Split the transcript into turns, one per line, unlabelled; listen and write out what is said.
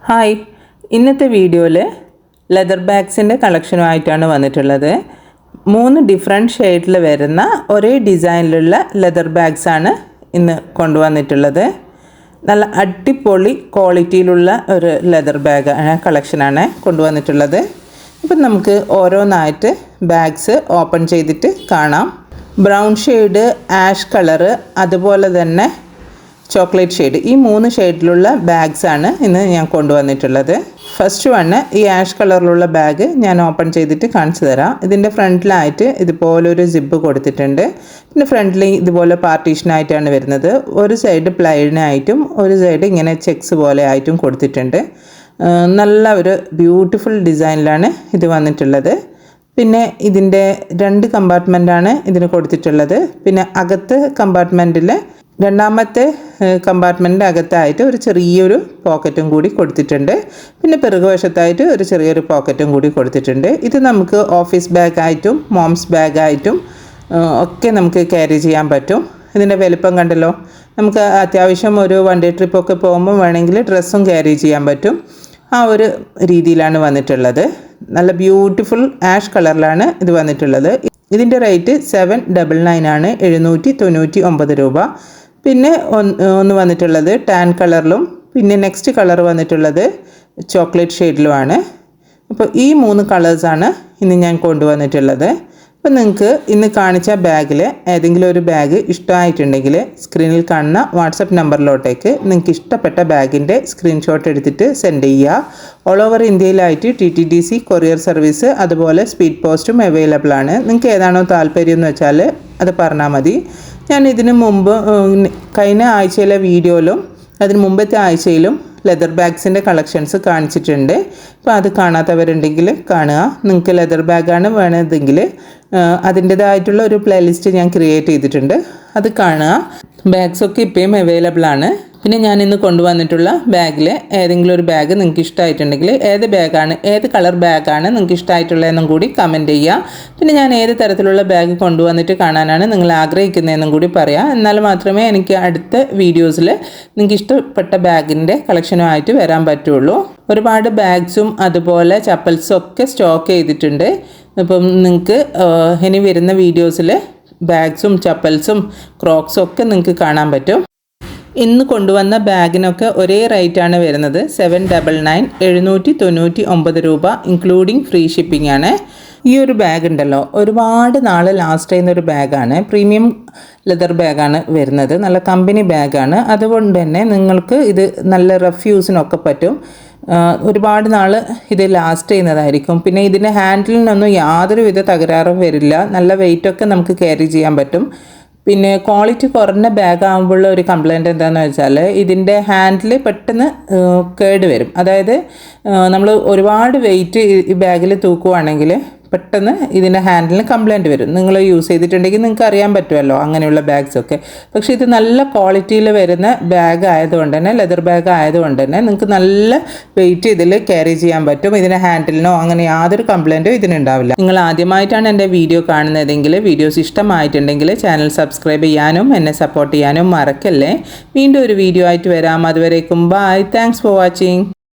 Hi, ഇന്നത്തെ വീഡിയോയിൽ leather ബാഗ്സിൻ്റെ കളക്ഷനുമായിട്ടാണ് വന്നിട്ടുള്ളത്. 3 ഡിഫറെൻറ്റ് ഷെയ്ഡിൽ വരുന്ന ഒരേ ഡിസൈനിലുള്ള ലെതർ ബാഗ്സാണ് ഇന്ന് കൊണ്ടുവന്നിട്ടുള്ളത്. നല്ല അടിപൊളി ക്വാളിറ്റിയിലുള്ള ഒരു ലെതർ ബാഗ് കളക്ഷനാണ് കൊണ്ടുവന്നിട്ടുള്ളത്. അപ്പം നമുക്ക് ഓരോന്നായിട്ട് ബാഗ്സ് ഓപ്പൺ ചെയ്തിട്ട് കാണാം. ബ്രൗൺ ഷെയ്ഡ്, ആഷ് കളറ്, അതുപോലെ തന്നെ ചോക്ലേറ്റ് ഷെയ്ഡ്, ഈ 3 ഷെയ്ഡിലുള്ള ബാഗ്സാണ് ഇന്ന് ഞാൻ കൊണ്ടുവന്നിട്ടുള്ളത്. ഫസ്റ്റ് വണ്ണ് ഈ ആഷ് കളറിലുള്ള ബാഗ് ഞാൻ ഓപ്പൺ ചെയ്തിട്ട് കാണിച്ചു തരാം. ഇതിൻ്റെ ഫ്രണ്ടിലായിട്ട് ഇതുപോലൊരു സിബ്ബ് കൊടുത്തിട്ടുണ്ട്. പിന്നെ ഫ്രണ്ടിൽ ഇതുപോലെ പാർട്ടീഷനായിട്ടാണ് വരുന്നത്. ഒരു സൈഡ് പ്ലൈനായിട്ടും ഒരു സൈഡ് ഇങ്ങനെ ചെക്സ് പോലെ ആയിട്ടും കൊടുത്തിട്ടുണ്ട്. നല്ല ഒരു ബ്യൂട്ടിഫുൾ ഡിസൈനിലാണ് ഇത് വന്നിട്ടുള്ളത്. പിന്നെ ഇതിൻ്റെ 2 കമ്പാർട്ട്മെൻറ്റാണ് ഇതിന് കൊടുത്തിട്ടുള്ളത്. പിന്നെ അകത്ത് കമ്പാർട്ട്മെൻറ്റിൽ രണ്ടാമത്തെ കമ്പാർട്ട്മെൻറ്റിൻ്റെ അകത്തായിട്ട് ഒരു ചെറിയൊരു പോക്കറ്റും കൂടി കൊടുത്തിട്ടുണ്ട്. പിന്നെ പിറകുവശത്തായിട്ട് ഒരു ചെറിയൊരു പോക്കറ്റും കൂടി കൊടുത്തിട്ടുണ്ട്. ഇത് നമുക്ക് ഓഫീസ് ബാഗായിട്ടും മോംസ് ബാഗായിട്ടും ഒക്കെ നമുക്ക് ക്യാരി ചെയ്യാൻ പറ്റും. ഇതിൻ്റെ വലിപ്പം കണ്ടല്ലോ. നമുക്ക് അത്യാവശ്യം ഒരു വൺ ഡേ ട്രിപ്പൊക്കെ പോകുമ്പോൾ വേണമെങ്കിൽ ഡ്രസ്സും ക്യാരി ചെയ്യാൻ പറ്റും. ആ ഒരു രീതിയിലാണ് വന്നിട്ടുള്ളത്. നല്ല ബ്യൂട്ടിഫുൾ ആഷ് കളറിലാണ് ഇത് വന്നിട്ടുള്ളത്. ഇതിൻ്റെ റേറ്റ് 799 ആണ്, 799 രൂപ. പിന്നെ ഒന്ന് വന്നിട്ടുള്ളത് ടാൻ കളറിലും, പിന്നെ നെക്സ്റ്റ് കളർ വന്നിട്ടുള്ളത് ചോക്ലേറ്റ് ഷെയ്ഡിലുമാണ്. അപ്പോൾ ഈ 3 കളേഴ്സാണ് ഇന്ന് ഞാൻ കൊണ്ടുവന്നിട്ടുള്ളത്. അപ്പോൾ നിങ്ങൾക്ക് ഇന്ന് കാണിച്ച ബാഗിൽ ഏതെങ്കിലും ഒരു ബാഗ് ഇഷ്ടമായിട്ടുണ്ടെങ്കിൽ സ്ക്രീനിൽ കാണുന്ന വാട്സപ്പ് നമ്പറിലോട്ടേക്ക് നിങ്ങൾക്ക് ഇഷ്ടപ്പെട്ട ബാഗിൻ്റെ സ്ക്രീൻഷോട്ട് എടുത്തിട്ട് സെൻഡ് ചെയ്യുക. ഓൾ ഓവർ ഇന്ത്യയിലായിട്ട് TTDC കൊറിയർ സർവീസ്, അതുപോലെ സ്പീഡ് പോസ്റ്റും അവൈലബിൾ ആണ്. നിങ്ങൾക്ക് ഏതാണോ താല്പര്യം എന്ന് വെച്ചാൽ അത് പറഞ്ഞാൽ മതി. ഞാൻ ഇതിന് മുമ്പ് കഴിഞ്ഞ ആഴ്ചയിലെ വീഡിയോയിലും അതിന് മുമ്പത്തെ ആഴ്ചയിലും ലെതർ ബാഗ്സിൻ്റെ കളക്ഷൻസ് കാണിച്ചിട്ടുണ്ട്. അപ്പോൾ അത് കാണാത്തവരുണ്ടെങ്കിൽ കാണുക. നിങ്ങൾക്ക് ലെതർ ബാഗാണ് വേണ്ടതെങ്കിൽ അതിൻ്റേതായിട്ടുള്ള ഒരു പ്ലേലിസ്റ്റ് ഞാൻ ക്രിയേറ്റ് ചെയ്തിട്ടുണ്ട്, അത് കാണുക. ബാഗ്സൊക്കെ ഇപ്പോഴും അവൈലബിൾ ആണ്. പിന്നെ ഞാൻ ഇന്ന് കൊണ്ടുവന്നിട്ടുള്ള ബാഗിൽ ഏതെങ്കിലും ഒരു ബാഗ് നിങ്ങൾക്ക് ഇഷ്ടമായിട്ടുണ്ടെങ്കിൽ ഏത് ബാഗാണ്, ഏത് കളർ ബാഗാണ് നിങ്ങൾക്ക് ഇഷ്ടമായിട്ടുള്ളതെന്നും കൂടി കമൻറ്റ് ചെയ്യുക. പിന്നെ ഞാൻ ഏത് തരത്തിലുള്ള ബാഗ് കൊണ്ടുവന്നിട്ട് കാണാനാണ് നിങ്ങൾ ആഗ്രഹിക്കുന്നതെന്നും കൂടി പറയാം. എന്നാൽ മാത്രമേ എനിക്ക് അടുത്ത വീഡിയോസിൽ നിങ്ങൾക്ക് ഇഷ്ടപ്പെട്ട ബാഗിൻ്റെ കളക്ഷനുമായിട്ട് വരാൻ പറ്റുള്ളൂ. ഒരുപാട് ബാഗ്സും അതുപോലെ ചപ്പൽസും ഒക്കെ സ്റ്റോക്ക് ചെയ്തിട്ടുണ്ട്. അപ്പം നിങ്ങൾക്ക് ഇനി വരുന്ന വീഡിയോസിൽ ബാഗ്സും ചപ്പൽസും ക്രോക്സും ഒക്കെ നിങ്ങൾക്ക് കാണാൻ പറ്റും. ഇന്ന് കൊണ്ടുവന്ന ബാഗിനൊക്കെ ഒരേ റേറ്റാണ് വരുന്നത്. 799, 799 രൂപ, ഇൻക്ലൂഡിങ് ഫ്രീ ഷിപ്പിംഗ് ആണ്. ഈ ഒരു ബാഗ് ഉണ്ടല്ലോ, ഒരുപാട് നാൾ ലാസ്റ്റ് ചെയ്യുന്ന ഒരു ബാഗാണ്. പ്രീമിയം ലെതർ ബാഗാണ് വരുന്നത്. നല്ല കമ്പനി ബാഗാണ്. അതുകൊണ്ട് തന്നെ നിങ്ങൾക്ക് ഇത് നല്ല റഫ് യൂസിനൊക്കെ പറ്റും. ഒരുപാട് നാൾ ഇത് ലാസ്റ്റ് ചെയ്യുന്നതായിരിക്കും. പിന്നെ ഇതിൻ്റെ ഹാൻഡിലിനൊന്നും യാതൊരുവിധ തകരാറും വരില്ല. നല്ല വെയിറ്റൊക്കെ നമുക്ക് ക്യാരി ചെയ്യാൻ പറ്റും. പിന്നെ ക്വാളിറ്റി കുറഞ്ഞ ബാഗ് ആകുമ്പോഴുള്ള ഒരു കംപ്ലയിൻറ്റ് എന്താണെന്ന് വെച്ചാൽ ഇതിൻ്റെ ഹാൻഡിൽ പെട്ടെന്ന് കേട് വരും. അതായത് നമ്മൾ ഒരുപാട് വെയിറ്റ് ഈ ബാഗിൽ തൂക്കുവാണെങ്കിൽ പെട്ടെന്ന് ഇതിൻ്റെ ഹാൻഡിലിന് കംപ്ലയിൻറ്റ് വരും. നിങ്ങൾ യൂസ് ചെയ്തിട്ടുണ്ടെങ്കിൽ നിങ്ങൾക്ക് അറിയാൻ പറ്റുമല്ലോ അങ്ങനെയുള്ള ബാഗ്സൊക്കെ. പക്ഷേ ഇത് നല്ല ക്വാളിറ്റിയിൽ വരുന്ന ബാഗ് ആയതുകൊണ്ട് തന്നെ, ലെതർ ബാഗ് ആയതുകൊണ്ട് തന്നെ നിങ്ങൾക്ക് നല്ല വെയിറ്റ് ഇതിൽ ക്യാരി ചെയ്യാൻ പറ്റും. ഇതിൻ്റെ ഹാൻഡിലിനോ അങ്ങനെ യാതൊരു കംപ്ലയിൻറ്റും ഇതിനുണ്ടാവില്ല. നിങ്ങൾ ആദ്യമായിട്ടാണ് എൻ്റെ വീഡിയോ കാണുന്നതെങ്കിൽ, വീഡിയോസ് ഇഷ്ടമായിട്ടുണ്ടെങ്കിൽ ചാനൽ സബ്സ്ക്രൈബ് ചെയ്യാനും എന്നെ സപ്പോർട്ട് ചെയ്യാനും മറക്കല്ലേ. വീണ്ടും ഒരു വീഡിയോ ആയിട്ട് വരാം. അതുവരേക്കും ബൈ. Thanks for watching.